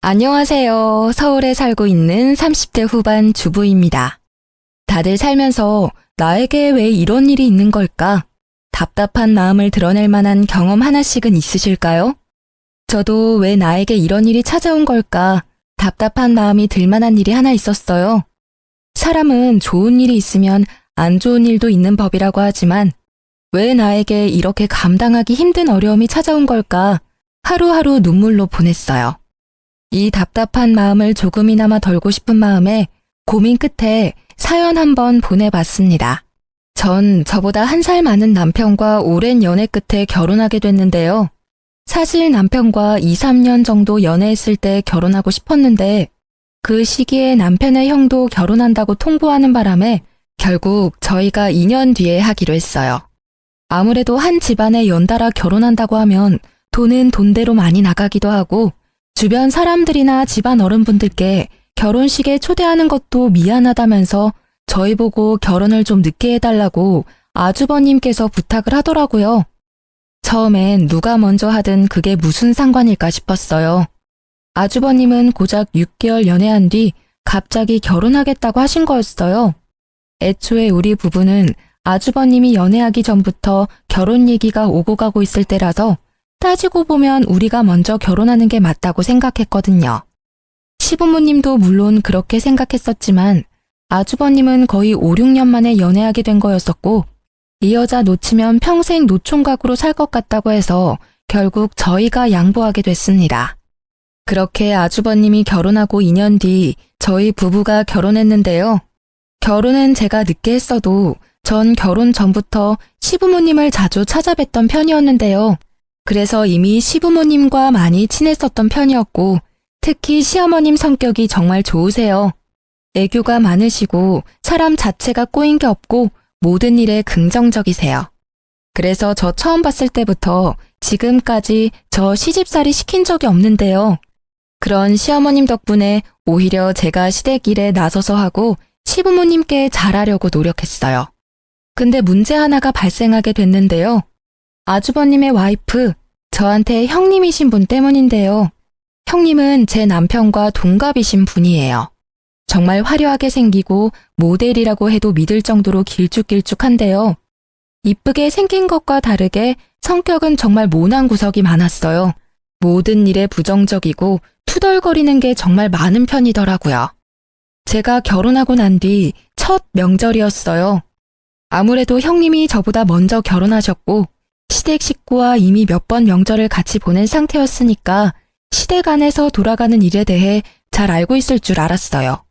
안녕하세요. 서울에 살고 있는 30대 후반 주부입니다. 다들 살면서 나에게 왜 이런 일이 있는 걸까? 답답한 마음을 드러낼 만한 경험 하나씩은 있으실까요? 저도 왜 나에게 이런 일이 찾아온 걸까? 답답한 마음이 들 만한 일이 하나 있었어요. 사람은 좋은 일이 있으면 안 좋은 일도 있는 법이라고 하지만 왜 나에게 이렇게 감당하기 힘든 어려움이 찾아온 걸까? 하루하루 눈물로 보냈어요. 이 답답한 마음을 조금이나마 덜고 싶은 마음에 고민 끝에 사연 한번 보내봤습니다. 전 저보다 1살 많은 남편과 오랜 연애 끝에 결혼하게 됐는데요. 사실 남편과 2, 3년 정도 연애했을 때 결혼하고 싶었는데 그 시기에 남편의 형도 결혼한다고 통보하는 바람에 결국 저희가 2년 뒤에 하기로 했어요. 아무래도 한 집안에 연달아 결혼한다고 하면 돈은 돈대로 많이 나가기도 하고 주변 사람들이나 집안 어른분들께 결혼식에 초대하는 것도 미안하다면서 저희 보고 결혼을 좀 늦게 해달라고 아주버님께서 부탁을 하더라고요. 처음엔 누가 먼저 하든 그게 무슨 상관일까 싶었어요. 아주버님은 고작 6개월 연애한 뒤 갑자기 결혼하겠다고 하신 거였어요. 애초에 우리 부부는 아주버님이 연애하기 전부터 결혼 얘기가 오고 가고 있을 때라서 따지고 보면 우리가 먼저 결혼하는 게 맞다고 생각했거든요. 시부모님도 물론 그렇게 생각했었지만 아주버님은 거의 5, 6년 만에 연애하게 된 거였었고 이 여자 놓치면 평생 노총각으로 살 것 같다고 해서 결국 저희가 양보하게 됐습니다. 그렇게 아주버님이 결혼하고 2년 뒤 저희 부부가 결혼했는데요. 결혼은 제가 늦게 했어도 전 결혼 전부터 시부모님을 자주 찾아뵀던 편이었는데요. 그래서 이미 시부모님과 많이 친했었던 편이었고 특히 시어머님 성격이 정말 좋으세요. 애교가 많으시고 사람 자체가 꼬인 게 없고 모든 일에 긍정적이세요. 그래서 저 처음 봤을 때부터 지금까지 저 시집살이 시킨 적이 없는데요. 그런 시어머님 덕분에 오히려 제가 시댁일에 나서서 하고 시부모님께 잘하려고 노력했어요. 근데 문제 하나가 발생하게 됐는데요. 아주버님의 와이프, 저한테 형님이신 분 때문인데요. 형님은 제 남편과 동갑이신 분이에요. 정말 화려하게 생기고 모델이라고 해도 믿을 정도로 길쭉길쭉한데요. 이쁘게 생긴 것과 다르게 성격은 정말 모난 구석이 많았어요. 모든 일에 부정적이고 투덜거리는 게 정말 많은 편이더라고요. 제가 결혼하고 난 뒤 첫 명절이었어요. 아무래도 형님이 저보다 먼저 결혼하셨고 시댁 식구와 이미 몇 번 명절을 같이 보낸 상태였으니까 시댁 안에서 돌아가는 일에 대해 잘 알고 있을 줄 알았어요.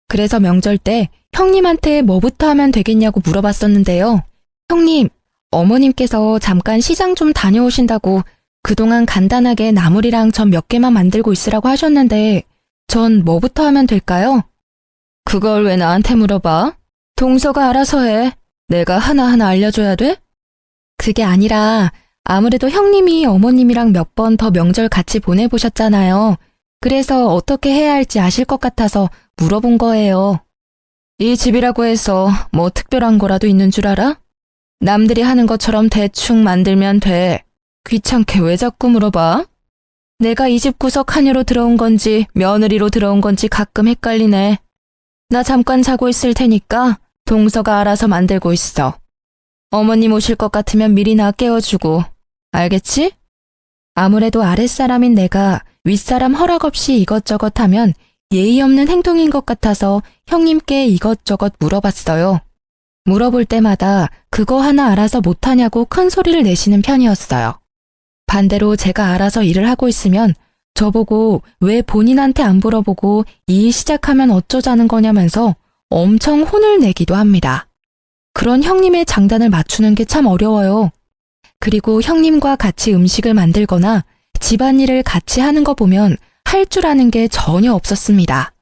그래서 명절 때 형님한테 뭐부터 하면 되겠냐고 물어봤었는데요. 형님, 어머님께서 잠깐 시장 좀 다녀오신다고 그동안 간단하게 나물이랑 전 몇 개만 만들고 있으라고 하셨는데 전 뭐부터 하면 될까요? 그걸 왜 나한테 물어봐? 동서가 알아서 해. 내가 하나하나 알려줘야 돼? 그게 아니라 아무래도 형님이 어머님이랑 몇 번 더 명절 같이 보내보셨잖아요. 그래서 어떻게 해야 할지 아실 것 같아서 물어본 거예요. 이 집이라고 해서 뭐 특별한 거라도 있는 줄 알아? 남들이 하는 것처럼 대충 만들면 돼. 귀찮게 왜 자꾸 물어봐? 내가 이 집 구석하녀로 들어온 건지 며느리로 들어온 건지 가끔 헷갈리네. 나 잠깐 자고 있을 테니까 동서가 알아서 만들고 있어. 어머님 오실 것 같으면 미리 나 깨워주고. 알겠지? 아무래도 아랫사람인 내가 윗사람 허락 없이 이것저것 하면 예의 없는 행동인 것 같아서 형님께 이것저것 물어봤어요. 물어볼 때마다 그거 하나 알아서 못하냐고 큰 소리를 내시는 편이었어요. 반대로 제가 알아서 일을 하고 있으면 저보고 왜 본인한테 안 물어보고 이 일 시작하면 어쩌자는 거냐면서 엄청 혼을 내기도 합니다. 그런 형님의 장단을 맞추는 게 참 어려워요. 그리고 형님과 같이 음식을 만들거나 집안일을 같이 하는 거 보면 할 줄 아는 게 전혀 없었습니다.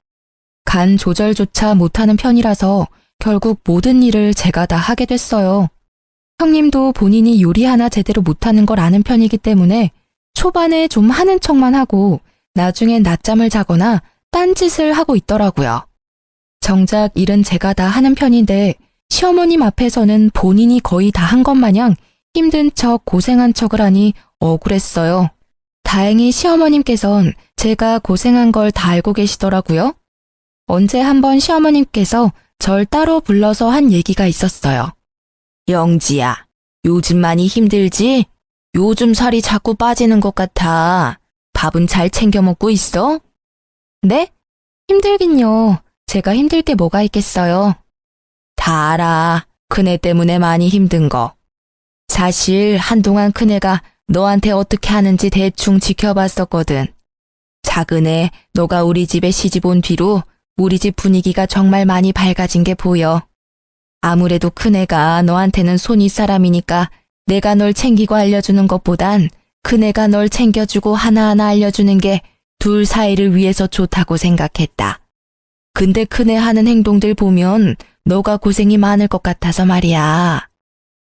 간 조절조차 못하는 편이라서 결국 모든 일을 제가 다 하게 됐어요. 형님도 본인이 요리 하나 제대로 못하는 걸 아는 편이기 때문에 초반에 좀 하는 척만 하고 나중엔 낮잠을 자거나 딴짓을 하고 있더라고요. 정작 일은 제가 다 하는 편인데 시어머님 앞에서는 본인이 거의 다 한 것 마냥 힘든 척 고생한 척을 하니 억울했어요. 다행히 시어머님께선 제가 고생한 걸 다 알고 계시더라고요. 언제 한번 시어머님께서 절 따로 불러서 한 얘기가 있었어요. 영지야, 요즘 많이 힘들지? 요즘 살이 자꾸 빠지는 것 같아. 밥은 잘 챙겨 먹고 있어? 네? 힘들긴요. 제가 힘들 게 뭐가 있겠어요. 다 알아. 큰애 때문에 많이 힘든 거. 사실 한동안 큰애가 너한테 어떻게 하는지 대충 지켜봤었거든. 작은애, 너가 우리 집에 시집 온 뒤로 우리 집 분위기가 정말 많이 밝아진 게 보여. 아무래도 큰애가 너한테는 손윗 사람이니까 내가 널 챙기고 알려주는 것보단 큰애가 널 챙겨주고 하나하나 알려주는 게 둘 사이를 위해서 좋다고 생각했다. 근데 큰애 하는 행동들 보면 너가 고생이 많을 것 같아서 말이야.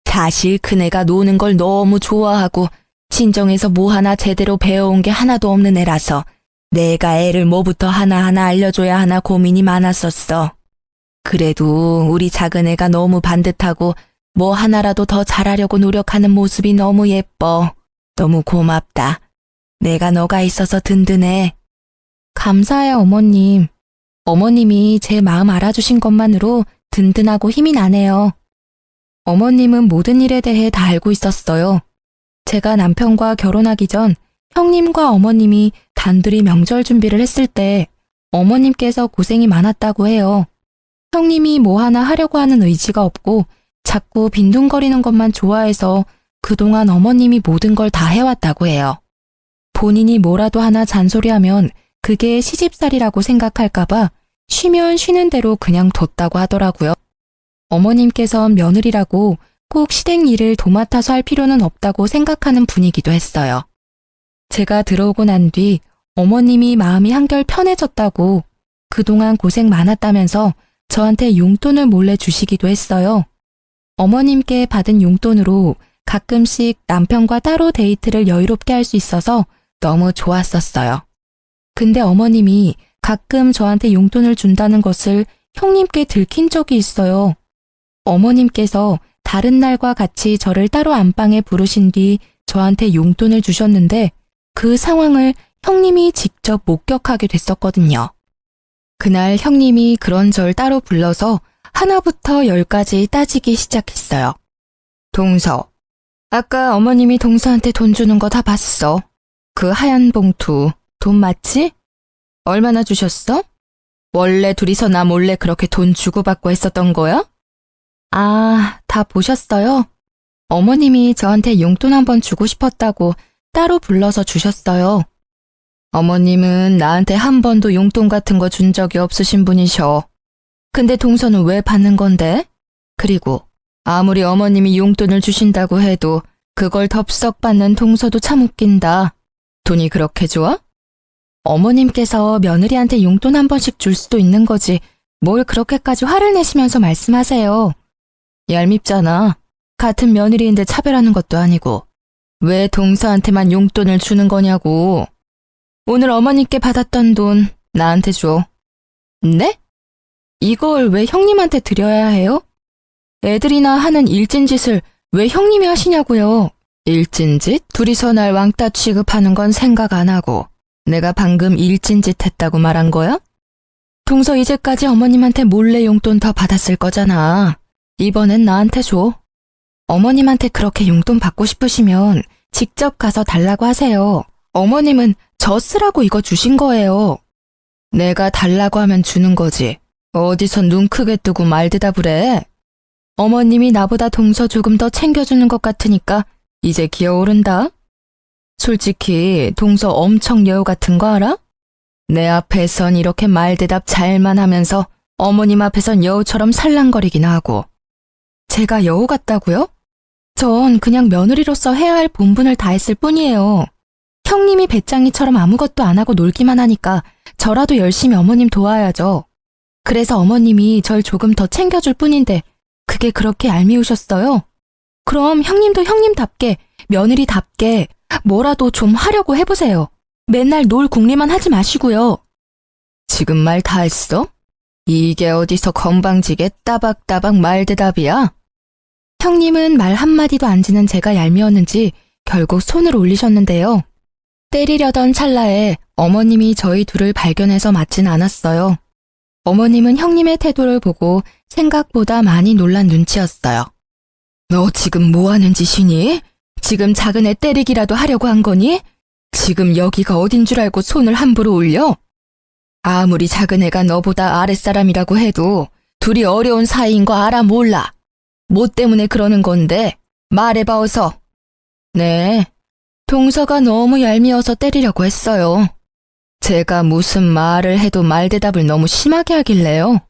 사실 큰애가 노는 걸 너무 좋아하고 친정에서 뭐 하나 제대로 배워온 게 하나도 없는 애라서 내가 애를 뭐부터 하나하나 알려줘야 하나 고민이 많았었어. 그래도 우리 작은애가 너무 반듯하고 뭐 하나라도 더 잘하려고 노력하는 모습이 너무 예뻐. 너무 고맙다. 내가 너가 있어서 든든해. 감사해요, 어머님. 어머님이 제 마음 알아주신 것만으로 든든하고 힘이 나네요. 어머님은 모든 일에 대해 다 알고 있었어요. 제가 남편과 결혼하기 전 형님과 어머님이 단둘이 명절 준비를 했을 때 어머님께서 고생이 많았다고 해요. 형님이 뭐 하나 하려고 하는 의지가 없고 자꾸 빈둥거리는 것만 좋아해서 그동안 어머님이 모든 걸 다 해왔다고 해요. 본인이 뭐라도 하나 잔소리하면 그게 시집살이라고 생각할까봐 쉬면 쉬는 대로 그냥 뒀다고 하더라고요. 어머님께선 며느리라고 꼭 시댁 일을 도맡아서 할 필요는 없다고 생각하는 분이기도 했어요. 제가 들어오고 난 뒤 어머님이 마음이 한결 편해졌다고 그동안 고생 많았다면서 저한테 용돈을 몰래 주시기도 했어요. 어머님께 받은 용돈으로 가끔씩 남편과 따로 데이트를 여유롭게 할 수 있어서 너무 좋았었어요. 근데 어머님이 가끔 저한테 용돈을 준다는 것을 형님께 들킨 적이 있어요. 어머님께서 다른 날과 같이 저를 따로 안방에 부르신 뒤 저한테 용돈을 주셨는데 그 상황을 형님이 직접 목격하게 됐었거든요. 그날 형님이 그런 절 따로 불러서 하나부터 10까지 따지기 시작했어요. 동서, 아까 어머님이 동서한테 돈 주는 거 다 봤어. 그 하얀 봉투, 돈 맞지? 얼마나 주셨어? 원래 둘이서 나 몰래 그렇게 돈 주고받고 했었던 거야? 아, 다 보셨어요? 어머님이 저한테 용돈 한번 주고 싶었다고 따로 불러서 주셨어요. 어머님은 나한테 한 번도 용돈 같은 거 준 적이 없으신 분이셔. 근데 동서는 왜 받는 건데? 그리고 아무리 어머님이 용돈을 주신다고 해도 그걸 덥석 받는 동서도 참 웃긴다. 돈이 그렇게 좋아? 어머님께서 며느리한테 용돈 한 번씩 줄 수도 있는 거지 뭘 그렇게까지 화를 내시면서 말씀하세요. 얄밉잖아. 같은 며느리인데 차별하는 것도 아니고 왜 동서한테만 용돈을 주는 거냐고. 오늘 어머님께 받았던 돈 나한테 줘. 네? 이걸 왜 형님한테 드려야 해요? 애들이나 하는 일진짓을 왜 형님이 하시냐고요. 일진짓? 둘이서 날 왕따 취급하는 건 생각 안 하고 내가 방금 일진짓 했다고 말한 거야? 동서 이제까지 어머님한테 몰래 용돈 더 받았을 거잖아. 이번엔 나한테 줘. 어머님한테 그렇게 용돈 받고 싶으시면 직접 가서 달라고 하세요. 어머님은 저 쓰라고 이거 주신 거예요. 내가 달라고 하면 주는 거지. 어디서 눈 크게 뜨고 말대답을 해. 어머님이 나보다 동서 조금 더 챙겨주는 것 같으니까 이제 기어오른다. 솔직히 동서 엄청 여우 같은 거 알아? 내 앞에선 이렇게 말대답 잘만 하면서 어머님 앞에선 여우처럼 살랑거리긴 하고. 제가 여우 같다고요? 전 그냥 며느리로서 해야 할 본분을 다했을 뿐이에요. 형님이 배짱이처럼 아무것도 안 하고 놀기만 하니까 저라도 열심히 어머님 도와야죠. 그래서 어머님이 절 조금 더 챙겨줄 뿐인데 그게 그렇게 얄미우셨어요? 그럼 형님도 형님답게 며느리답게 뭐라도 좀 하려고 해보세요. 맨날 놀 궁리만 하지 마시고요. 지금 말 다 했어? 이게 어디서 건방지게 따박따박 말대답이야? 형님은 말 한마디도 안 지는 제가 얄미웠는지 결국 손을 올리셨는데요. 때리려던 찰나에 어머님이 저희 둘을 발견해서 맞진 않았어요. 어머님은 형님의 태도를 보고 생각보다 많이 놀란 눈치였어요. 너 지금 뭐 하는 짓이니? 지금 작은 애 때리기라도 하려고 한 거니? 지금 여기가 어딘 줄 알고 손을 함부로 올려? 아무리 작은 애가 너보다 아랫사람이라고 해도 둘이 어려운 사이인 거 알아 몰라. 뭐 때문에 그러는 건데? 말해봐 어서. 네, 동서가 너무 얄미워서 때리려고 했어요. 제가 무슨 말을 해도 말대답을 너무 심하게 하길래요.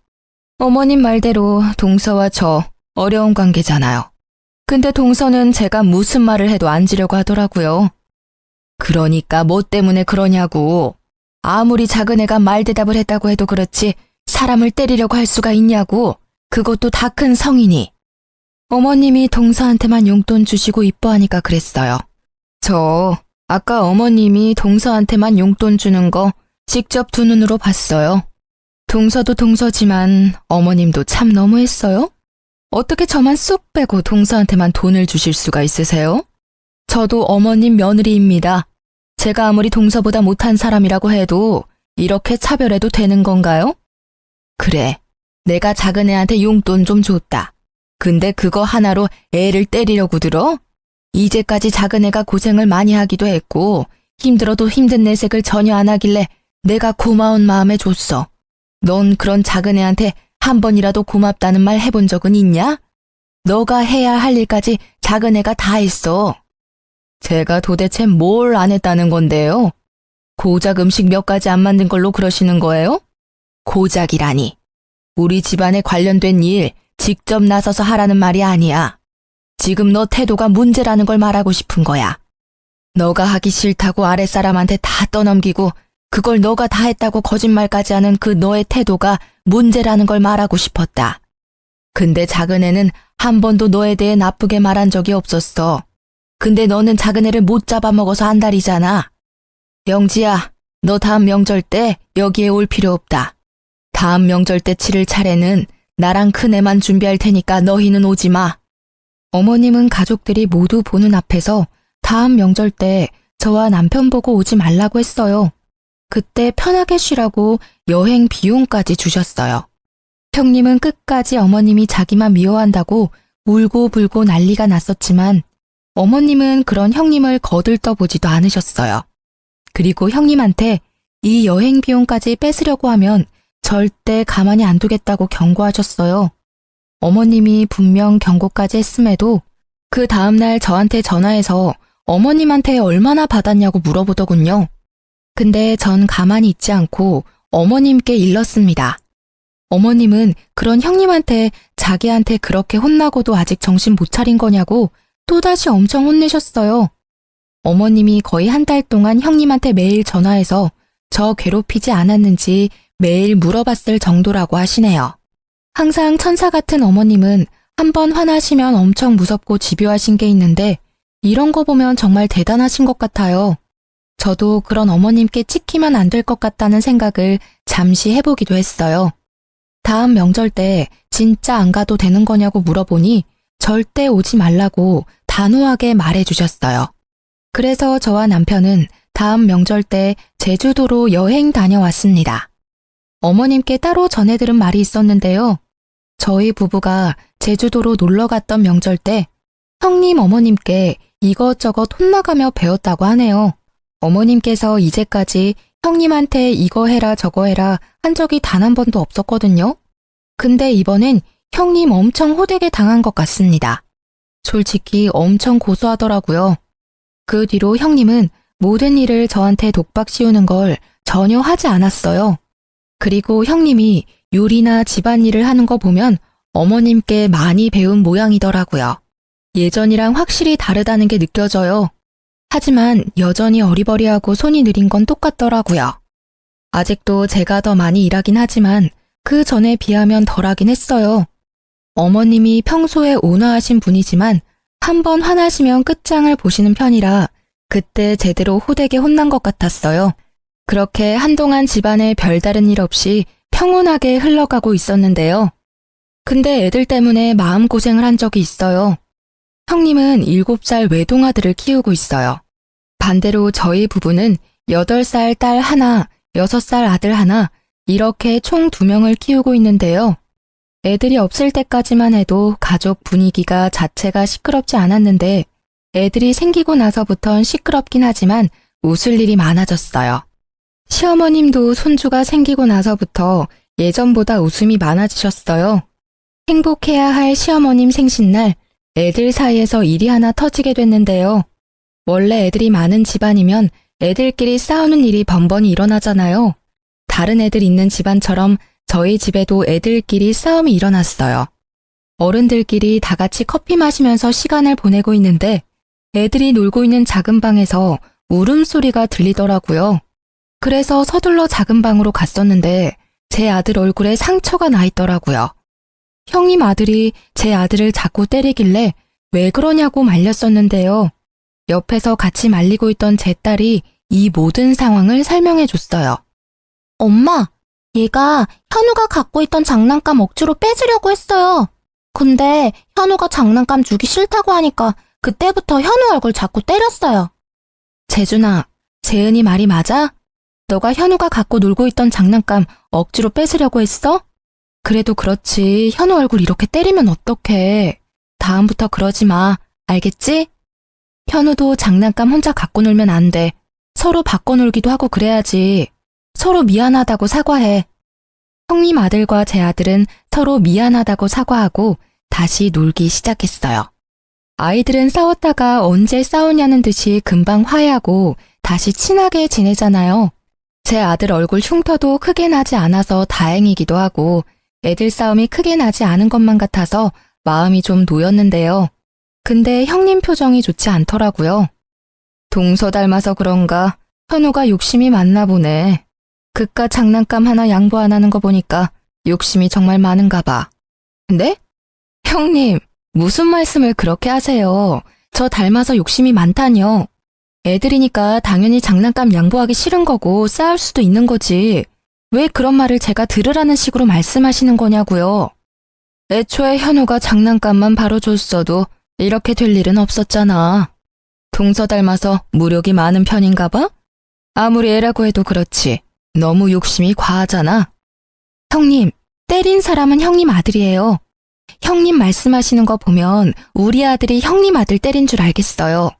어머님 말대로 동서와 저 어려운 관계잖아요. 근데 동서는 제가 무슨 말을 해도 앉으려고 하더라고요. 그러니까 뭐 때문에 그러냐고. 아무리 작은 애가 말대답을 했다고 해도 그렇지 사람을 때리려고 할 수가 있냐고. 그것도 다 큰 성인이. 어머님이 동서한테만 용돈 주시고 이뻐하니까 그랬어요. 저 아까 어머님이 동서한테만 용돈 주는 거 직접 두 눈으로 봤어요. 동서도 동서지만 어머님도 참 너무했어요. 어떻게 저만 쏙 빼고 동서한테만 돈을 주실 수가 있으세요? 저도 어머님 며느리입니다. 제가 아무리 동서보다 못한 사람이라고 해도 이렇게 차별해도 되는 건가요? 그래, 내가 작은 애한테 용돈 좀 줬다. 근데 그거 하나로 애를 때리려고 들어? 이제까지 작은 애가 고생을 많이 하기도 했고 힘들어도 힘든 내색을 전혀 안 하길래 내가 고마운 마음에 줬어. 넌 그런 작은 애한테 한 번이라도 고맙다는 말 해본 적은 있냐? 너가 해야 할 일까지 작은 애가 다 했어. 제가 도대체 뭘 안 했다는 건데요? 고작 음식 몇 가지 안 만든 걸로 그러시는 거예요? 고작이라니. 우리 집안에 관련된 일 직접 나서서 하라는 말이 아니야. 지금 너 태도가 문제라는 걸 말하고 싶은 거야. 너가 하기 싫다고 아랫사람한테 다 떠넘기고 그걸 너가 다 했다고 거짓말까지 하는 그 너의 태도가 문제라는 걸 말하고 싶었다. 근데 작은 애는 한 번도 너에 대해 나쁘게 말한 적이 없었어. 근데 너는 작은 애를 못 잡아먹어서 안달이잖아. 영지야, 너 다음 명절 때 여기에 올 필요 없다. 다음 명절 때 치를 차례는 나랑 큰애만 준비할 테니까 너희는 오지 마. 어머님은 가족들이 모두 보는 앞에서 다음 명절 때 저와 남편 보고 오지 말라고 했어요. 그때 편하게 쉬라고 여행 비용까지 주셨어요. 형님은 끝까지 어머님이 자기만 미워한다고 울고불고 난리가 났었지만 어머님은 그런 형님을 거들떠보지도 않으셨어요. 그리고 형님한테 이 여행 비용까지 뺏으려고 하면 절대 가만히 안 두겠다고 경고하셨어요. 어머님이 분명 경고까지 했음에도 그 다음날 저한테 전화해서 어머님한테 얼마나 받았냐고 물어보더군요. 근데 전 가만히 있지 않고 어머님께 일렀습니다. 어머님은 그런 형님한테 자기한테 그렇게 혼나고도 아직 정신 못 차린 거냐고 또다시 엄청 혼내셨어요. 어머님이 거의 한 달 동안 형님한테 매일 전화해서 저 괴롭히지 않았는지 매일 물어봤을 정도라고 하시네요. 항상 천사 같은 어머님은 한번 화나시면 엄청 무섭고 집요하신 게 있는데 이런 거 보면 정말 대단하신 것 같아요. 저도 그런 어머님께 찍히면 안 될 것 같다는 생각을 잠시 해보기도 했어요. 다음 명절 때 진짜 안 가도 되는 거냐고 물어보니 절대 오지 말라고 단호하게 말해주셨어요. 그래서 저와 남편은 다음 명절 때 제주도로 여행 다녀왔습니다. 어머님께 따로 전해들은 말이 있었는데요. 저희 부부가 제주도로 놀러 갔던 명절 때 형님 어머님께 이것저것 혼나가며 배웠다고 하네요. 어머님께서 이제까지 형님한테 이거 해라 저거 해라 한 적이 단 한 번도 없었거든요. 근데 이번엔 형님 엄청 호되게 당한 것 같습니다. 솔직히 엄청 고소하더라고요. 그 뒤로 형님은 모든 일을 저한테 독박 씌우는 걸 전혀 하지 않았어요. 그리고 형님이 요리나 집안일을 하는 거 보면 어머님께 많이 배운 모양이더라고요. 예전이랑 확실히 다르다는 게 느껴져요. 하지만 여전히 어리버리하고 손이 느린 건 똑같더라고요. 아직도 제가 더 많이 일하긴 하지만 그 전에 비하면 덜하긴 했어요. 어머님이 평소에 온화하신 분이지만 한번 화나시면 끝장을 보시는 편이라 그때 제대로 호되게 혼난 것 같았어요. 그렇게 한동안 집안에 별다른 일 없이 평온하게 흘러가고 있었는데요. 근데 애들 때문에 마음고생을 한 적이 있어요. 형님은 7살 외동아들을 키우고 있어요. 반대로 저희 부부는 8살 딸 하나, 6살 아들 하나, 이렇게 총 2명을 키우고 있는데요. 애들이 없을 때까지만 해도 가족 분위기가 자체가 시끄럽지 않았는데 애들이 생기고 나서부턴 시끄럽긴 하지만 웃을 일이 많아졌어요. 시어머님도 손주가 생기고 나서부터 예전보다 웃음이 많아지셨어요. 행복해야 할 시어머님 생신날 애들 사이에서 일이 하나 터지게 됐는데요. 원래 애들이 많은 집안이면 애들끼리 싸우는 일이 번번이 일어나잖아요. 다른 애들 있는 집안처럼 저희 집에도 애들끼리 싸움이 일어났어요. 어른들끼리 다 같이 커피 마시면서 시간을 보내고 있는데 애들이 놀고 있는 작은 방에서 울음소리가 들리더라고요. 그래서 서둘러 작은 방으로 갔었는데 제 아들 얼굴에 상처가 나 있더라고요. 형님 아들이 제 아들을 자꾸 때리길래 왜 그러냐고 말렸었는데요. 옆에서 같이 말리고 있던 제 딸이 이 모든 상황을 설명해 줬어요. 엄마, 얘가 현우가 갖고 있던 장난감 억지로 뺏으려고 했어요. 근데 현우가 장난감 주기 싫다고 하니까 그때부터 현우 얼굴 자꾸 때렸어요. 재준아, 재은이 말이 맞아? 너가 현우가 갖고 놀고 있던 장난감 억지로 뺏으려고 했어? 그래도 그렇지, 현우 얼굴 이렇게 때리면 어떡해. 다음부터 그러지 마, 알겠지? 현우도 장난감 혼자 갖고 놀면 안 돼. 서로 바꿔놀기도 하고 그래야지. 서로 미안하다고 사과해. 형님 아들과 제 아들은 서로 미안하다고 사과하고 다시 놀기 시작했어요. 아이들은 싸웠다가 언제 싸우냐는 듯이 금방 화해하고 다시 친하게 지내잖아요. 제 아들 얼굴 흉터도 크게 나지 않아서 다행이기도 하고 애들 싸움이 크게 나지 않은 것만 같아서 마음이 좀 놓였는데요. 근데 형님 표정이 좋지 않더라고요. 동서 닮아서 그런가 현우가 욕심이 많나 보네. 그깟 장난감 하나 양보 안 하는 거 보니까 욕심이 정말 많은가 봐. 네? 형님, 무슨 말씀을 그렇게 하세요? 저 닮아서 욕심이 많다뇨. 애들이니까 당연히 장난감 양보하기 싫은 거고 싸울 수도 있는 거지. 왜 그런 말을 제가 들으라는 식으로 말씀하시는 거냐고요. 애초에 현우가 장난감만 바로 줬어도 이렇게 될 일은 없었잖아. 동서 닮아서 무력이 많은 편인가 봐? 아무리 애라고 해도 그렇지. 너무 욕심이 과하잖아. 형님, 때린 사람은 형님 아들이에요. 형님 말씀하시는 거 보면 우리 아들이 형님 아들 때린 줄 알겠어요.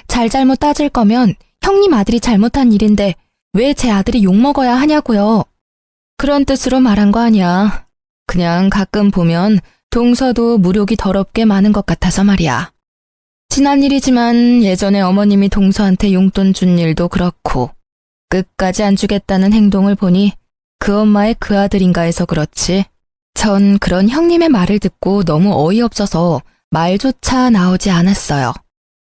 잘잘못 따질 거면 형님 아들이 잘못한 일인데 왜 제 아들이 욕먹어야 하냐고요. 그런 뜻으로 말한 거 아니야. 그냥 가끔 보면 동서도 무력이 더럽게 많은 것 같아서 말이야. 지난 일이지만 예전에 어머님이 동서한테 용돈 준 일도 그렇고 끝까지 안 주겠다는 행동을 보니 그 엄마의 그 아들인가 해서 그렇지. 전 그런 형님의 말을 듣고 너무 어이없어서 말조차 나오지 않았어요.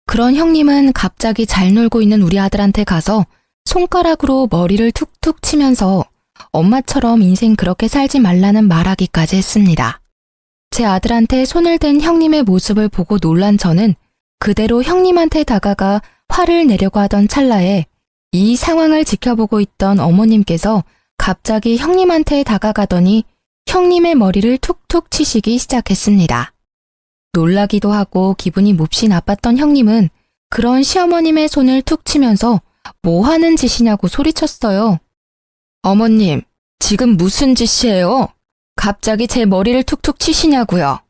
그런 형님은 갑자기 잘 놀고 있는 우리 아들한테 가서 손가락으로 머리를 툭툭 치면서 엄마처럼 인생 그렇게 살지 말라는 말하기까지 했습니다. 제 아들한테 손을 댄 형님의 모습을 보고 놀란 저는 그대로 형님한테 다가가 화를 내려고 하던 찰나에 이 상황을 지켜보고 있던 어머님께서 갑자기 형님한테 다가가더니 형님의 머리를 툭툭 치시기 시작했습니다. 놀라기도 하고 기분이 몹시 나빴던 형님은 그런 시어머님의 손을 툭 치면서 뭐 하는 짓이냐고 소리쳤어요. 어머님, 지금 무슨 짓이에요? 갑자기 제 머리를 툭툭 치시냐고요.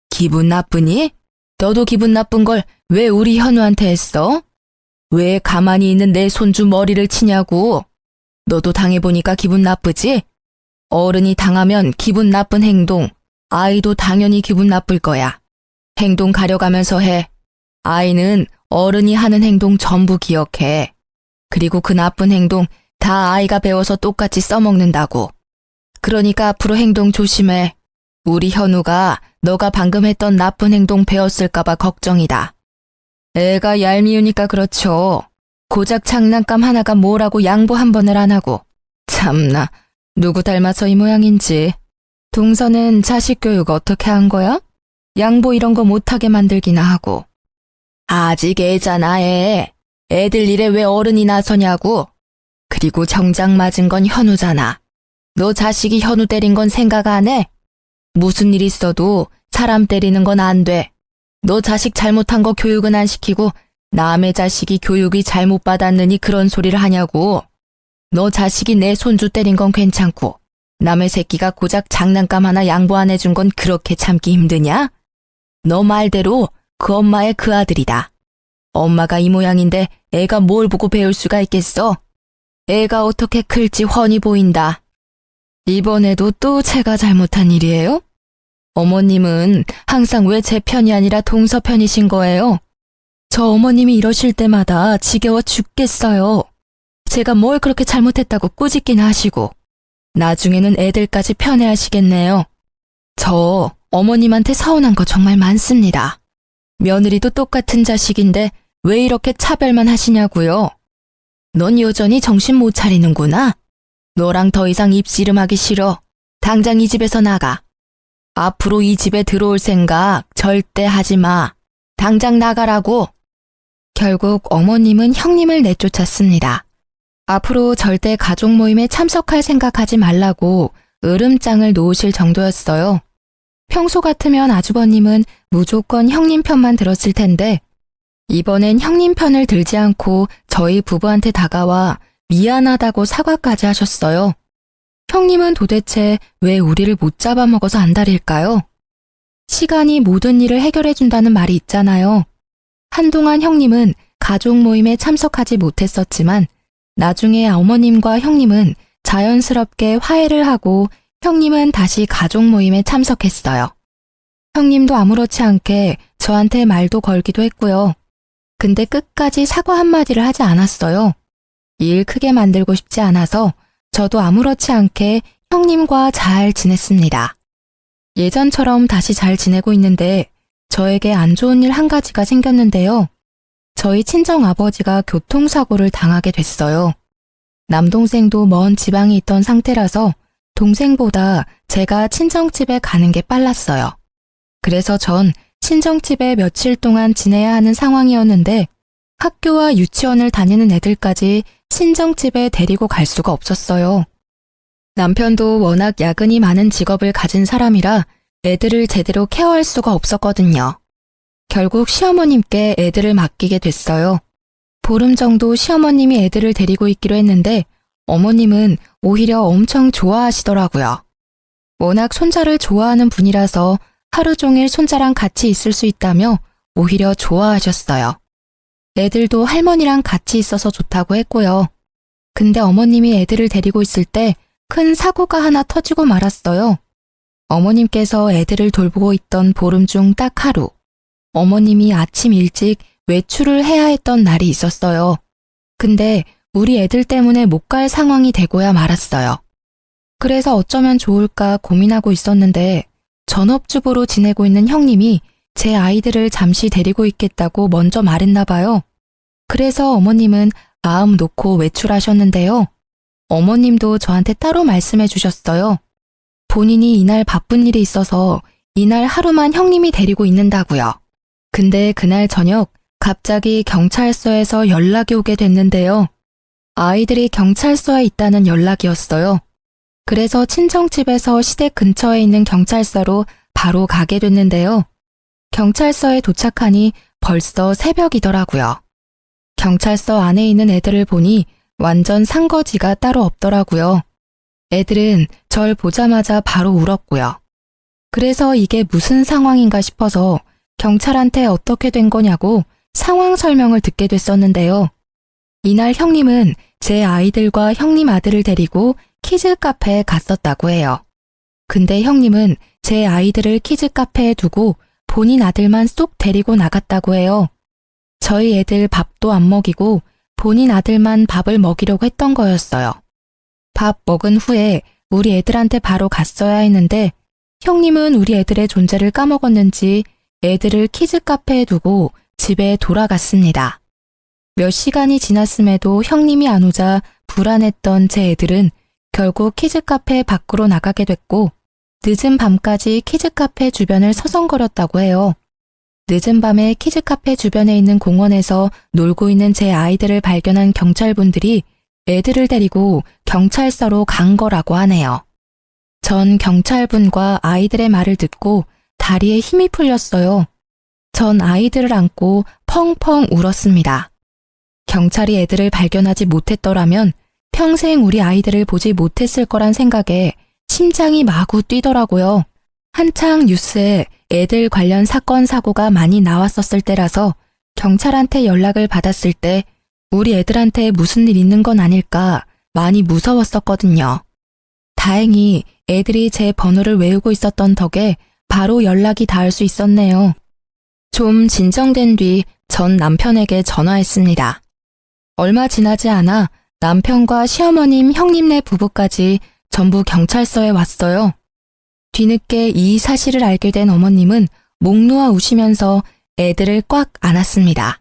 기분 나쁘니? 너도 기분 나쁜 걸 왜 우리 현우한테 했어? 왜 가만히 있는 내 손주 머리를 치냐고. 너도 당해보니까 기분 나쁘지? 어른이 당하면 기분 나쁜 행동, 아이도 당연히 기분 나쁠 거야. 행동 가려가면서 해. 아이는 어른이 하는 행동 전부 기억해. 그리고 그 나쁜 행동 다 아이가 배워서 똑같이 써먹는다고. 그러니까 앞으로 행동 조심해. 우리 현우가 너가 방금 했던 나쁜 행동 배웠을까봐 걱정이다. 애가 얄미우니까 그렇죠. 고작 장난감 하나가 뭐라고 양보 한 번을 안 하고. 참나, 누구 닮아서 이 모양인지. 동서는 자식 교육 어떻게 한 거야? 양보 이런 거 못하게 만들기나 하고. 아직 애잖아, 애. 애들 일에 왜 어른이 나서냐고. 그리고 정작 맞은 건 현우잖아. 너 자식이 현우 때린 건 생각 안 해? 무슨 일 있어도 사람 때리는 건 안 돼. 너 자식 잘못한 거 교육은 안 시키고 남의 자식이 교육이 잘못 받았느니 그런 소리를 하냐고. 너 자식이 내 손주 때린 건 괜찮고 남의 새끼가 고작 장난감 하나 양보 안 해준 건 그렇게 참기 힘드냐? 너 말대로 그 엄마의 그 아들이다. 엄마가 이 모양인데 애가 뭘 보고 배울 수가 있겠어? 애가 어떻게 클지 훤히 보인다. 이번에도 또 제가 잘못한 일이에요? 어머님은 항상 왜 제 편이 아니라 동서 편이신 거예요? 저 어머님이 이러실 때마다 지겨워 죽겠어요. 제가 뭘 그렇게 잘못했다고 꾸짖기나 하시고 나중에는 애들까지 편애하시겠네요. 저 어머님한테 서운한 거 정말 많습니다. 며느리도 똑같은 자식인데 왜 이렇게 차별만 하시냐고요? 넌 여전히 정신 못 차리는구나. 너랑 더 이상 입씨름하기 싫어. 당장 이 집에서 나가. 앞으로 이 집에 들어올 생각 절대 하지 마. 당장 나가라고. 결국 어머님은 형님을 내쫓았습니다. 앞으로 절대 가족 모임에 참석할 생각하지 말라고 으름장을 놓으실 정도였어요. 평소 같으면 아주버님은 무조건 형님 편만 들었을 텐데 이번엔 형님 편을 들지 않고 저희 부부한테 다가와 미안하다고 사과까지 하셨어요. 형님은 도대체 왜 우리를 못 잡아먹어서 안달일까요? 시간이 모든 일을 해결해준다는 말이 있잖아요. 한동안 형님은 가족 모임에 참석하지 못했었지만 나중에 어머님과 형님은 자연스럽게 화해를 하고 형님은 다시 가족 모임에 참석했어요. 형님도 아무렇지 않게 저한테 말도 걸기도 했고요. 근데 끝까지 사과 한마디를 하지 않았어요. 일 크게 만들고 싶지 않아서 저도 아무렇지 않게 형님과 잘 지냈습니다. 예전처럼 다시 잘 지내고 있는데 저에게 안 좋은 일 한 가지가 생겼는데요. 저희 친정 아버지가 교통사고를 당하게 됐어요. 남동생도 먼 지방에 있던 상태라서 동생보다 제가 친정집에 가는 게 빨랐어요. 그래서 전 친정집에 며칠 동안 지내야 하는 상황이었는데 학교와 유치원을 다니는 애들까지 친정집에 데리고 갈 수가 없었어요. 남편도 워낙 야근이 많은 직업을 가진 사람이라 애들을 제대로 케어할 수가 없었거든요. 결국 시어머님께 애들을 맡기게 됐어요. 보름 정도 시어머님이 애들을 데리고 있기로 했는데 어머님은 오히려 엄청 좋아하시더라고요. 워낙 손자를 좋아하는 분이라서 하루 종일 손자랑 같이 있을 수 있다며 오히려 좋아하셨어요. 애들도 할머니랑 같이 있어서 좋다고 했고요. 근데 어머님이 애들을 데리고 있을 때 큰 사고가 하나 터지고 말았어요. 어머님께서 애들을 돌보고 있던 보름 중 딱 하루, 어머님이 아침 일찍 외출을 해야 했던 날이 있었어요. 근데 우리 애들 때문에 못 갈 상황이 되고야 말았어요. 그래서 어쩌면 좋을까 고민하고 있었는데 전업주부로 지내고 있는 형님이 제 아이들을 잠시 데리고 있겠다고 먼저 말했나 봐요. 그래서 어머님은 마음 놓고 외출하셨는데요. 어머님도 저한테 따로 말씀해 주셨어요. 본인이 이날 바쁜 일이 있어서 이날 하루만 형님이 데리고 있는다고요. 근데 그날 저녁 갑자기 경찰서에서 연락이 오게 됐는데요. 아이들이 경찰서에 있다는 연락이었어요. 그래서 친정집에서 시댁 근처에 있는 경찰서로 바로 가게 됐는데요. 경찰서에 도착하니 벌써 새벽이더라고요. 경찰서 안에 있는 애들을 보니 완전 산거지가 따로 없더라고요. 애들은 절 보자마자 바로 울었고요. 그래서 이게 무슨 상황인가 싶어서 경찰한테 어떻게 된 거냐고 상황 설명을 듣게 됐었는데요. 이날 형님은 제 아이들과 형님 아들을 데리고 키즈 카페에 갔었다고 해요. 근데 형님은 제 아이들을 키즈 카페에 두고 본인 아들만 쏙 데리고 나갔다고 해요. 저희 애들 밥도 안 먹이고 본인 아들만 밥을 먹이려고 했던 거였어요. 밥 먹은 후에 우리 애들한테 바로 갔어야 했는데 형님은 우리 애들의 존재를 까먹었는지 애들을 키즈 카페에 두고 집에 돌아갔습니다. 몇 시간이 지났음에도 형님이 안 오자 불안했던 제 애들은 결국 키즈 카페 밖으로 나가게 됐고 늦은 밤까지 키즈 카페 주변을 서성거렸다고 해요. 늦은 밤에 키즈 카페 주변에 있는 공원에서 놀고 있는 제 아이들을 발견한 경찰분들이 애들을 데리고 경찰서로 간 거라고 하네요. 전 경찰분과 아이들의 말을 듣고 다리에 힘이 풀렸어요. 전 아이들을 안고 펑펑 울었습니다. 경찰이 애들을 발견하지 못했더라면 평생 우리 아이들을 보지 못했을 거란 생각에 심장이 마구 뛰더라고요. 한창 뉴스에 애들 관련 사건 사고가 많이 나왔었을 때라서 경찰한테 연락을 받았을 때 우리 애들한테 무슨 일 있는 건 아닐까 많이 무서웠었거든요. 다행히 애들이 제 번호를 외우고 있었던 덕에 바로 연락이 닿을 수 있었네요. 좀 진정된 뒤 전 남편에게 전화했습니다. 얼마 지나지 않아 남편과 시어머님, 형님네 부부까지 전부 경찰서에 왔어요. 뒤늦게 이 사실을 알게 된 어머님은 목 놓아 우시면서 애들을 꽉 안았습니다.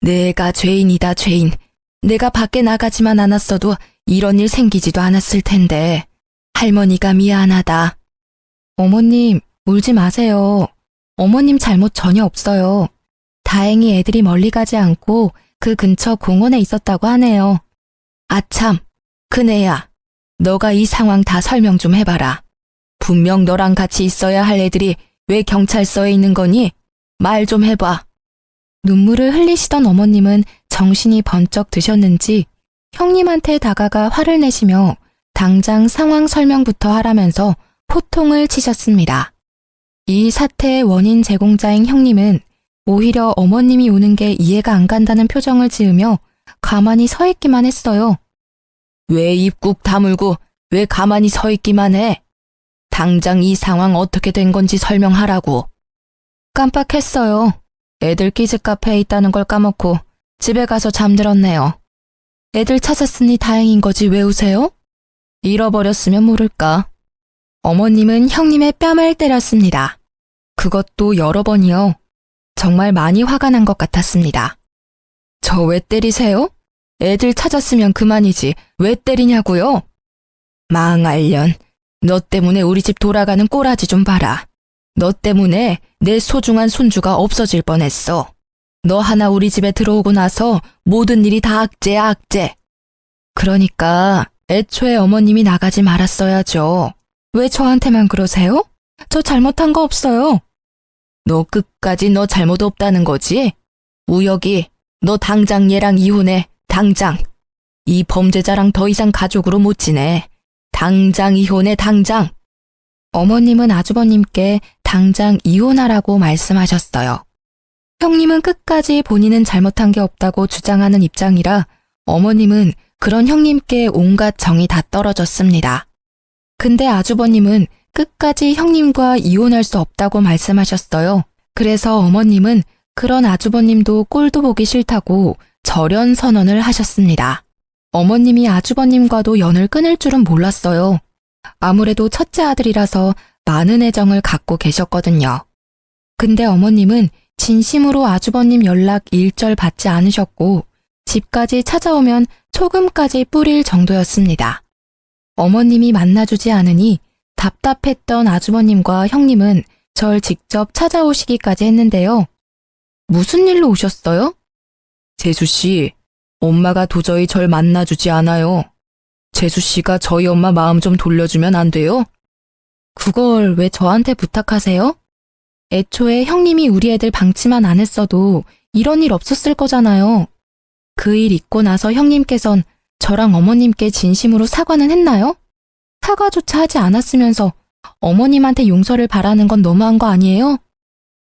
내가 죄인이다, 죄인. 내가 밖에 나가지만 않았어도 이런 일 생기지도 않았을 텐데. 할머니가 미안하다. 어머님, 울지 마세요. 어머님 잘못 전혀 없어요. 다행히 애들이 멀리 가지 않고 그 근처 공원에 있었다고 하네요. 아참, 그네야. 너가 이 상황 다 설명 좀 해봐라. 분명 너랑 같이 있어야 할 애들이 왜 경찰서에 있는 거니? 말 좀 해봐. 눈물을 흘리시던 어머님은 정신이 번쩍 드셨는지 형님한테 다가가 화를 내시며 당장 상황 설명부터 하라면서 호통을 치셨습니다. 이 사태의 원인 제공자인 형님은 오히려 어머님이 우는 게 이해가 안 간다는 표정을 지으며 가만히 서 있기만 했어요. 왜 입 꾹 다물고 왜 가만히 서 있기만 해? 당장 이 상황 어떻게 된 건지 설명하라고. 깜빡했어요. 애들 키즈 카페에 있다는 걸 까먹고 집에 가서 잠들었네요. 애들 찾았으니 다행인 거지 왜 우세요? 잃어버렸으면 모를까. 어머님은 형님의 뺨을 때렸습니다. 그것도 여러 번이요. 정말 많이 화가 난 것 같았습니다. 저 왜 때리세요? 애들 찾았으면 그만이지 왜 때리냐고요? 망할년, 너 때문에 우리 집 돌아가는 꼬라지 좀 봐라. 너 때문에 내 소중한 손주가 없어질 뻔했어. 너 하나 우리 집에 들어오고 나서 모든 일이 다 악재야, 악재. 그러니까 애초에 어머님이 나가지 말았어야죠. 왜 저한테만 그러세요? 저 잘못한 거 없어요. 너 끝까지 너 잘못 없다는 거지? 우혁이, 너 당장 얘랑 이혼해, 당장. 이 범죄자랑 더 이상 가족으로 못 지내. 당장 이혼해, 당장. 어머님은 아주버님께 당장 이혼하라고 말씀하셨어요. 형님은 끝까지 본인은 잘못한 게 없다고 주장하는 입장이라 어머님은 그런 형님께 온갖 정이 다 떨어졌습니다. 근데 아주버님은 끝까지 형님과 이혼할 수 없다고 말씀하셨어요. 그래서 어머님은 그런 아주버님도 꼴도 보기 싫다고 절연 선언을 하셨습니다. 어머님이 아주버님과도 연을 끊을 줄은 몰랐어요. 아무래도 첫째 아들이라서 많은 애정을 갖고 계셨거든요. 근데 어머님은 진심으로 아주버님 연락 일절 받지 않으셨고 집까지 찾아오면 초금까지 뿌릴 정도였습니다. 어머님이 만나주지 않으니 답답했던 아주버님과 형님은 절 직접 찾아오시기까지 했는데요. 무슨 일로 오셨어요? 재수씨, 엄마가 도저히 절 만나주지 않아요. 재수씨가 저희 엄마 마음 좀 돌려주면 안 돼요? 그걸 왜 저한테 부탁하세요? 애초에 형님이 우리 애들 방치만 안 했어도 이런 일 없었을 거잖아요. 그 일 있고 나서 형님께선 저랑 어머님께 진심으로 사과는 했나요? 사과조차 하지 않았으면서 어머님한테 용서를 바라는 건 너무한 거 아니에요?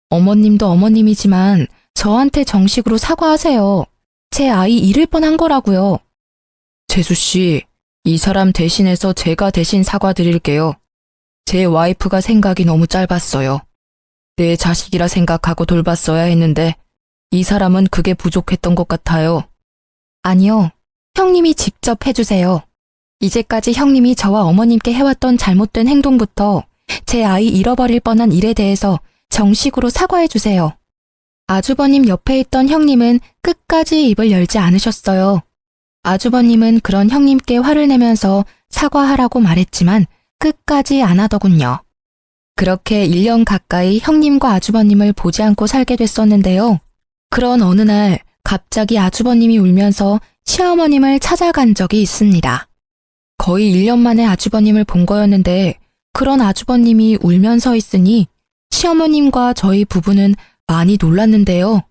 어머님도 어머님이지만 저한테 정식으로 사과하세요. 제 아이 잃을 뻔한 거라고요. 재수씨, 이 사람 대신해서 제가 대신 사과드릴게요. 제 와이프가 생각이 너무 짧았어요. 내 자식이라 생각하고 돌봤어야 했는데 이 사람은 그게 부족했던 것 같아요. 아니요, 형님이 직접 해주세요. 이제까지 형님이 저와 어머님께 해왔던 잘못된 행동부터 제 아이 잃어버릴 뻔한 일에 대해서 정식으로 사과해주세요. 아주버님 옆에 있던 형님은 끝까지 입을 열지 않으셨어요. 아주버님은 그런 형님께 화를 내면서 사과하라고 말했지만 끝까지 안 하더군요. 그렇게 1년 가까이 형님과 아주버님을 보지 않고 살게 됐었는데요. 그런 어느 날 갑자기 아주버님이 울면서 시어머님을 찾아간 적이 있습니다. 거의 1년 만에 아주버님을 본 거였는데 그런 아주버님이 울면서 있으니 시어머님과 저희 부부는 많이 놀랐는데요.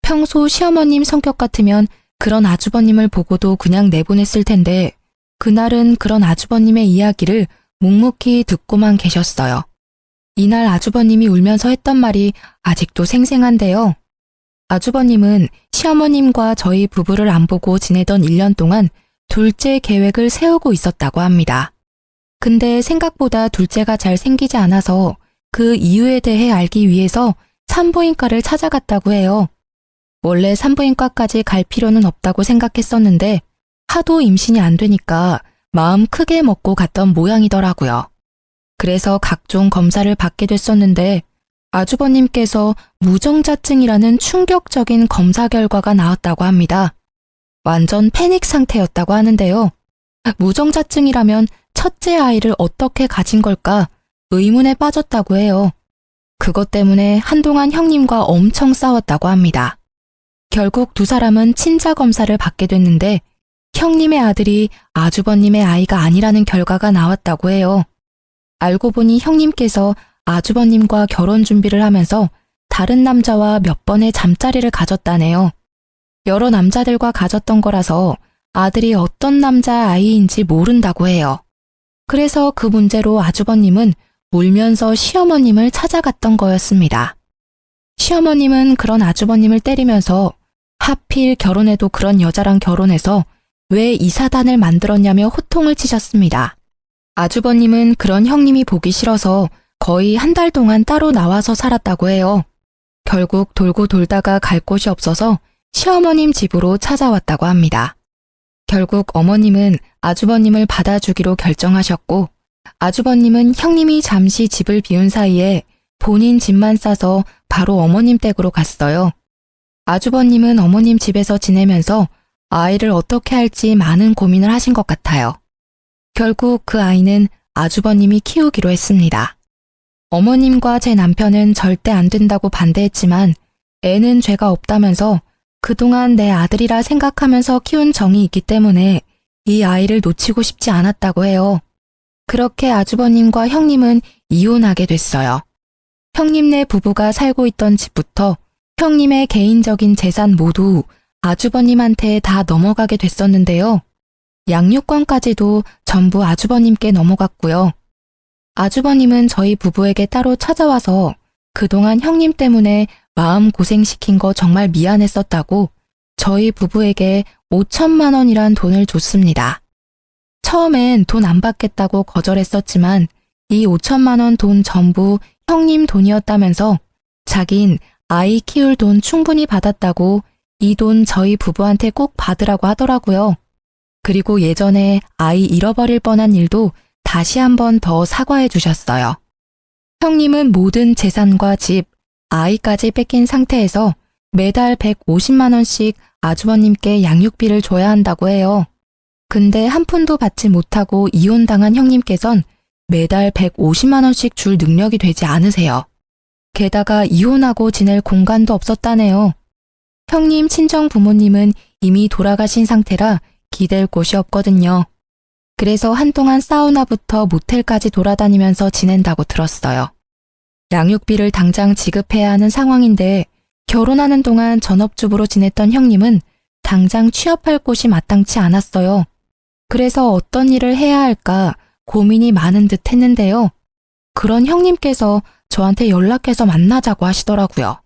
평소 시어머님 성격 같으면 그런 아주버님을 보고도 그냥 내보냈을 텐데 그날은 그런 아주버님의 이야기를 묵묵히 듣고만 계셨어요. 이날 아주버님이 울면서 했던 말이 아직도 생생한데요. 아주버님은 시어머님과 저희 부부를 안 보고 지내던 1년 동안 둘째 계획을 세우고 있었다고 합니다. 근데 생각보다 둘째가 잘 생기지 않아서 그 이유에 대해 알기 위해서 산부인과를 찾아갔다고 해요. 원래 산부인과까지 갈 필요는 없다고 생각했었는데 하도 임신이 안 되니까 마음 크게 먹고 갔던 모양이더라고요. 그래서 각종 검사를 받게 됐었는데 아주버님께서 무정자증이라는 충격적인 검사 결과가 나왔다고 합니다. 완전 패닉 상태였다고 하는데요. 무정자증이라면 첫째 아이를 어떻게 가진 걸까 의문에 빠졌다고 해요. 그것 때문에 한동안 형님과 엄청 싸웠다고 합니다. 결국 두 사람은 친자 검사를 받게 됐는데 형님의 아들이 아주버님의 아이가 아니라는 결과가 나왔다고 해요. 알고 보니 형님께서 아주버님과 결혼 준비를 하면서 다른 남자와 몇 번의 잠자리를 가졌다네요. 여러 남자들과 가졌던 거라서 아들이 어떤 남자 아이인지 모른다고 해요. 그래서 그 문제로 아주버님은 울면서 시어머님을 찾아갔던 거였습니다. 시어머님은 그런 아주버님을 때리면서 하필 결혼해도 그런 여자랑 결혼해서 왜 이 사단을 만들었냐며 호통을 치셨습니다. 아주버님은 그런 형님이 보기 싫어서 거의 한 달 동안 따로 나와서 살았다고 해요. 결국 돌고 돌다가 갈 곳이 없어서 시어머님 집으로 찾아왔다고 합니다. 결국 어머님은 아주버님을 받아주기로 결정하셨고 아주버님은 형님이 잠시 집을 비운 사이에 본인 짐만 싸서 바로 어머님 댁으로 갔어요. 아주버님은 어머님 집에서 지내면서 아이를 어떻게 할지 많은 고민을 하신 것 같아요. 결국 그 아이는 아주버님이 키우기로 했습니다. 어머님과 제 남편은 절대 안 된다고 반대했지만 애는 죄가 없다면서 그동안 내 아들이라 생각하면서 키운 정이 있기 때문에 이 아이를 놓치고 싶지 않았다고 해요. 그렇게 아주버님과 형님은 이혼하게 됐어요. 형님네 부부가 살고 있던 집부터 형님의 개인적인 재산 모두 아주버님한테 다 넘어가게 됐었는데요. 양육권까지도 전부 아주버님께 넘어갔고요. 아주버님은 저희 부부에게 따로 찾아와서 그동안 형님 때문에 마음 고생시킨 거 정말 미안했었다고 저희 부부에게 5천만 원이란 돈을 줬습니다. 처음엔 돈 안 받겠다고 거절했었지만 이 5천만 원 돈 전부 형님 돈이었다면서 자긴 아이 키울 돈 충분히 받았다고 이 돈 저희 부부한테 꼭 받으라고 하더라고요. 그리고 예전에 아이 잃어버릴 뻔한 일도 다시 한 번 더 사과해 주셨어요. 형님은 모든 재산과 집, 아이까지 뺏긴 상태에서 매달 150만 원씩 아주버님께 양육비를 줘야 한다고 해요. 근데 한 푼도 받지 못하고 이혼당한 형님께선 매달 150만 원씩 줄 능력이 되지 않으세요. 게다가 이혼하고 지낼 공간도 없었다네요. 형님 친정 부모님은 이미 돌아가신 상태라 기댈 곳이 없거든요. 그래서 한동안 사우나부터 모텔까지 돌아다니면서 지낸다고 들었어요. 양육비를 당장 지급해야 하는 상황인데 결혼하는 동안 전업주부로 지냈던 형님은 당장 취업할 곳이 마땅치 않았어요. 그래서 어떤 일을 해야 할까 고민이 많은 듯 했는데요. 그런 형님께서 저한테 연락해서 만나자고 하시더라고요.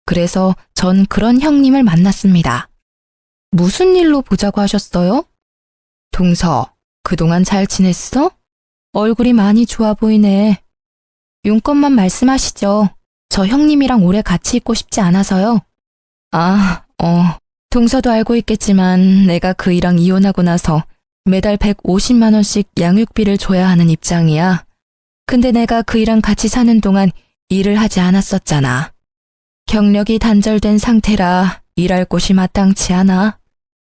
그래서 전 그런 형님을 만났습니다. 무슨 일로 보자고 하셨어요? 동서, 그동안 잘 지냈어? 얼굴이 많이 좋아 보이네. 용건만 말씀하시죠. 저 형님이랑 오래 같이 있고 싶지 않아서요. 동서도 알고 있겠지만 내가 그이랑 이혼하고 나서 매달 150만 원씩 양육비를 줘야 하는 입장이야. 근데 내가 그이랑 같이 사는 동안 일을 하지 않았었잖아. 경력이 단절된 상태라 일할 곳이 마땅치 않아.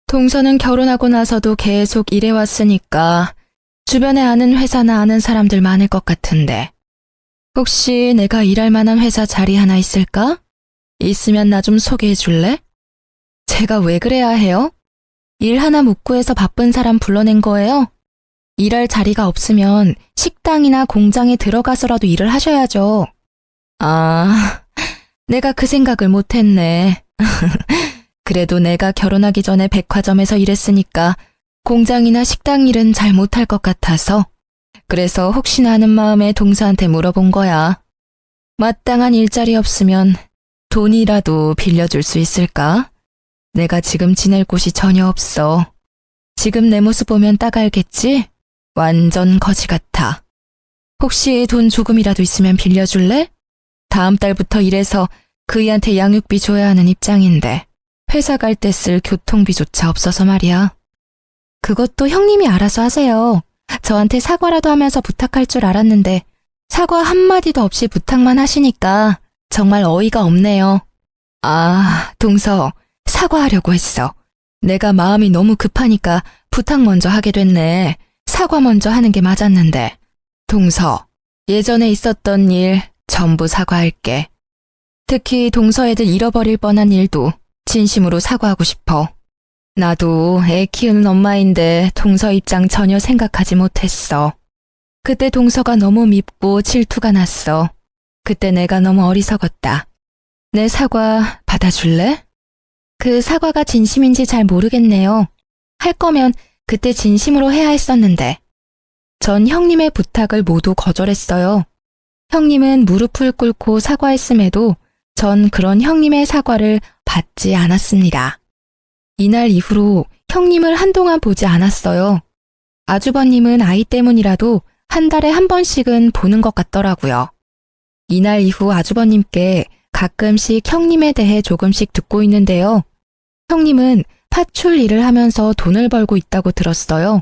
동서는 결혼하고 나서도 계속 일해왔으니까 주변에 아는 회사나 아는 사람들 많을 것 같은데 혹시 내가 일할 만한 회사 자리 하나 있을까? 있으면 나 좀 소개해 줄래? 제가 왜 그래야 해요? 일 하나 못 구해서 바쁜 사람 불러낸 거예요? 일할 자리가 없으면 식당이나 공장에 들어가서라도 일을 하셔야죠. 내가 그 생각을 못했네. 그래도 내가 결혼하기 전에 백화점에서 일했으니까 공장이나 식당 일은 잘 못할 것 같아서 그래서 혹시나 하는 마음에 동서한테 물어본 거야. 마땅한 일자리 없으면 돈이라도 빌려줄 수 있을까? 내가 지금 지낼 곳이 전혀 없어. 지금 내 모습 보면 딱 알겠지? 완전 거지 같아. 혹시 돈 조금이라도 있으면 빌려줄래? 다음 달부터 일해서 그이한테 양육비 줘야 하는 입장인데 회사 갈 때 쓸 교통비조차 없어서 말이야. 그것도 형님이 알아서 하세요. 저한테 사과라도 하면서 부탁할 줄 알았는데 사과 한마디도 없이 부탁만 하시니까 정말 어이가 없네요. 아, 동서, 사과하려고 했어. 내가 마음이 너무 급하니까 부탁 먼저 하게 됐네. 사과 먼저 하는 게 맞았는데. 동서, 예전에 있었던 일 전부 사과할게. 특히 동서 애들 잃어버릴 뻔한 일도 진심으로 사과하고 싶어. 나도 애 키우는 엄마인데 동서 입장 전혀 생각하지 못했어. 그때 동서가 너무 밉고 질투가 났어. 그때 내가 너무 어리석었다. 내 사과 받아줄래? 그 사과가 진심인지 잘 모르겠네요. 할 거면 그때 진심으로 해야 했었는데. 전 형님의 부탁을 모두 거절했어요. 형님은 무릎을 꿇고 사과했음에도 전 그런 형님의 사과를 받지 않았습니다. 이날 이후로 형님을 한동안 보지 않았어요. 아주버님은 아이 때문이라도 한 달에 한 번씩은 보는 것 같더라고요. 이날 이후 아주버님께 가끔씩 형님에 대해 조금씩 듣고 있는데요. 형님은 파출 일을 하면서 돈을 벌고 있다고 들었어요.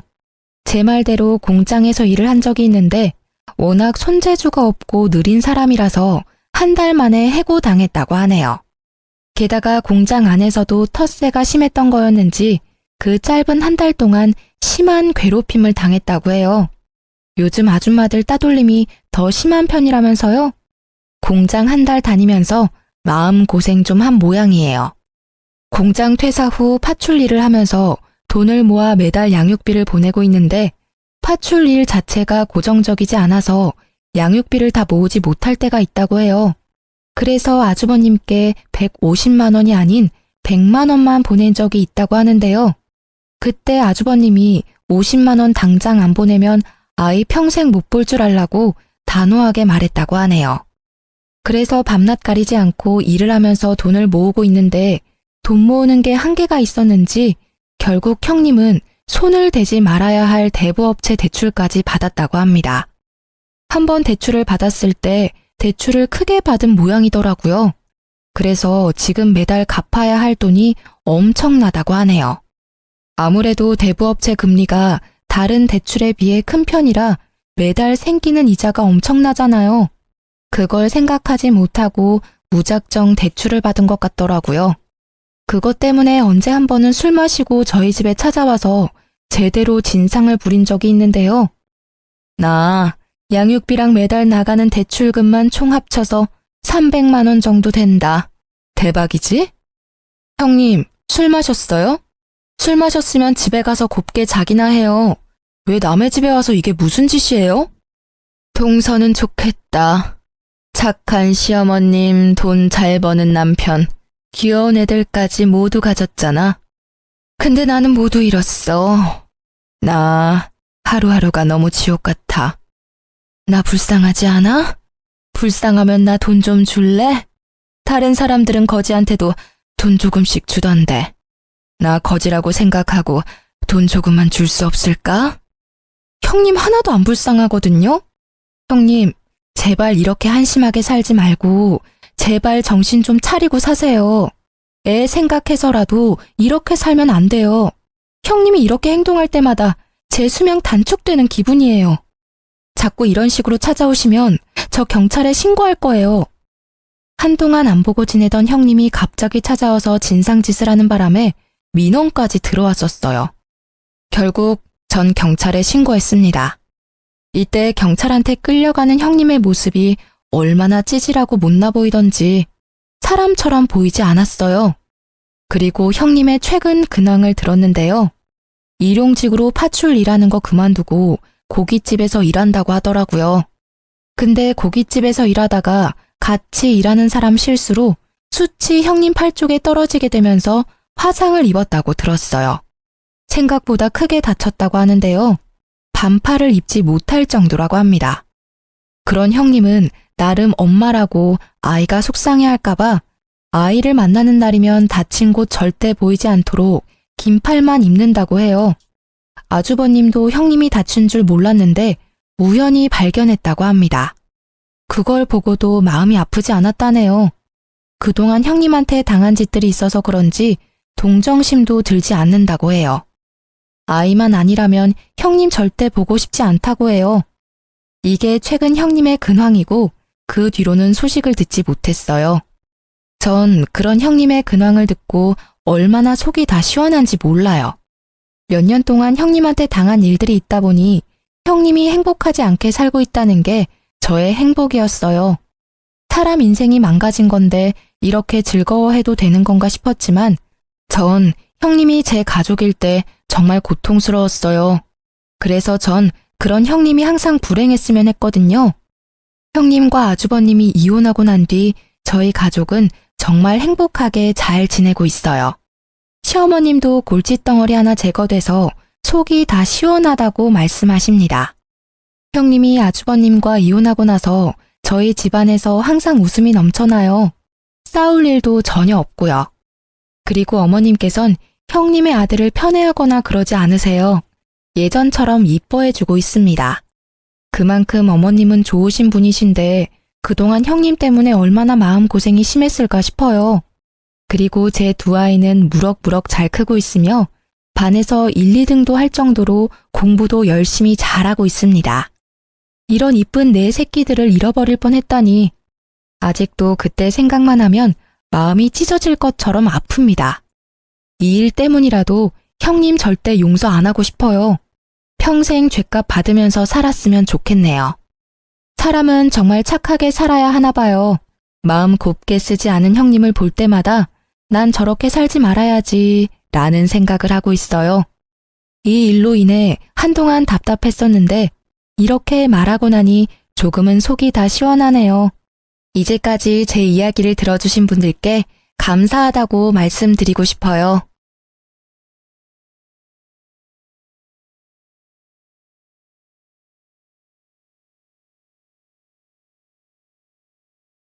제 말대로 공장에서 일을 한 적이 있는데 워낙 손재주가 없고 느린 사람이라서 한 달 만에 해고당했다고 하네요. 게다가 공장 안에서도 텃세가 심했던 거였는지 그 짧은 한 달 동안 심한 괴롭힘을 당했다고 해요. 요즘 아줌마들 따돌림이 더 심한 편이라면서요? 공장 한 달 다니면서 마음고생 좀 한 모양이에요. 공장 퇴사 후 파출 일을 하면서 돈을 모아 매달 양육비를 보내고 있는데 파출 일 자체가 고정적이지 않아서 양육비를 다 모으지 못할 때가 있다고 해요. 그래서 아주버님께 150만 원이 아닌 100만 원만 보낸 적이 있다고 하는데요. 그때 아주버님이 50만 원 당장 안 보내면 아이 평생 못 볼 줄 알라고 단호하게 말했다고 하네요. 그래서 밤낮 가리지 않고 일을 하면서 돈을 모으고 있는데 돈 모으는 게 한계가 있었는지 결국 형님은 손을 대지 말아야 할 대부업체 대출까지 받았다고 합니다. 한번 대출을 받았을 때 대출을 크게 받은 모양이더라고요. 그래서 지금 매달 갚아야 할 돈이 엄청나다고 하네요. 아무래도 대부업체 금리가 다른 대출에 비해 큰 편이라 매달 생기는 이자가 엄청나잖아요. 그걸 생각하지 못하고 무작정 대출을 받은 것 같더라고요. 그것 때문에 언제 한 번은 술 마시고 저희 집에 찾아와서 제대로 진상을 부린 적이 있는데요. 나 양육비랑 매달 나가는 대출금만 총 합쳐서 300만 원 정도 된다. 대박이지? 형님, 술 마셨어요? 술 마셨으면 집에 가서 곱게 자기나 해요. 왜 남의 집에 와서 이게 무슨 짓이에요? 동서는 좋겠다. 착한 시어머님, 돈 잘 버는 남편, 귀여운 애들까지 모두 가졌잖아. 근데 나는 모두 잃었어. 나 하루하루가 너무 지옥 같아. 나 불쌍하지 않아? 불쌍하면 나 돈 좀 줄래? 다른 사람들은 거지한테도 돈 조금씩 주던데. 나 거지라고 생각하고 돈 조금만 줄 수 없을까? 형님 하나도 안 불쌍하거든요? 형님, 제발 이렇게 한심하게 살지 말고 제발 정신 좀 차리고 사세요. 애 생각해서라도 이렇게 살면 안 돼요. 형님이 이렇게 행동할 때마다 제 수명 단축되는 기분이에요. 자꾸 이런 식으로 찾아오시면 저 경찰에 신고할 거예요. 한동안 안 보고 지내던 형님이 갑자기 찾아와서 진상짓을 하는 바람에 민원까지 들어왔었어요. 결국 전 경찰에 신고했습니다. 이때 경찰한테 끌려가는 형님의 모습이 얼마나 찌질하고 못나 보이던지 사람처럼 보이지 않았어요. 그리고 형님의 최근 근황을 들었는데요. 일용직으로 파출 일하는 거 그만두고 고깃집에서 일한다고 하더라고요. 근데 고깃집에서 일하다가 같이 일하는 사람 실수로 숯이 형님 팔 쪽에 떨어지게 되면서 화상을 입었다고 들었어요. 생각보다 크게 다쳤다고 하는데요. 반팔을 입지 못할 정도라고 합니다. 그런 형님은 나름 엄마라고 아이가 속상해할까봐 아이를 만나는 날이면 다친 곳 절대 보이지 않도록 긴 팔만 입는다고 해요. 아주버님도 형님이 다친 줄 몰랐는데 우연히 발견했다고 합니다. 그걸 보고도 마음이 아프지 않았다네요. 그동안 형님한테 당한 짓들이 있어서 그런지 동정심도 들지 않는다고 해요. 아이만 아니라면 형님 절대 보고 싶지 않다고 해요. 이게 최근 형님의 근황이고 그 뒤로는 소식을 듣지 못했어요. 전 그런 형님의 근황을 듣고 얼마나 속이 다 시원한지 몰라요. 몇 년 동안 형님한테 당한 일들이 있다 보니 형님이 행복하지 않게 살고 있다는 게 저의 행복이었어요. 사람 인생이 망가진 건데 이렇게 즐거워해도 되는 건가 싶었지만 전 형님이 제 가족일 때 정말 고통스러웠어요. 그래서 전 그런 형님이 항상 불행했으면 했거든요. 형님과 아주버님이 이혼하고 난 뒤 저희 가족은 정말 행복하게 잘 지내고 있어요. 시어머님도 골칫덩어리 하나 제거돼서 속이 다 시원하다고 말씀하십니다. 형님이 아주버님과 이혼하고 나서 저희 집안에서 항상 웃음이 넘쳐나요. 싸울 일도 전혀 없고요. 그리고 어머님께선 형님의 아들을 편애하거나 그러지 않으세요. 예전처럼 이뻐해주고 있습니다. 그만큼 어머님은 좋으신 분이신데 그동안 형님 때문에 얼마나 마음고생이 심했을까 싶어요. 그리고 제 두 아이는 무럭무럭 잘 크고 있으며 반에서 1, 2등도 할 정도로 공부도 열심히 잘하고 있습니다. 이런 이쁜 내 새끼들을 잃어버릴 뻔했다니 아직도 그때 생각만 하면 마음이 찢어질 것처럼 아픕니다. 이 일 때문이라도 형님 절대 용서 안 하고 싶어요. 평생 죗값 받으면서 살았으면 좋겠네요. 사람은 정말 착하게 살아야 하나 봐요. 마음 곱게 쓰지 않은 형님을 볼 때마다 난 저렇게 살지 말아야지 라는 생각을 하고 있어요. 이 일로 인해 한동안 답답했었는데 이렇게 말하고 나니 조금은 속이 다 시원하네요. 이제까지 제 이야기를 들어주신 분들께 감사하다고 말씀드리고 싶어요.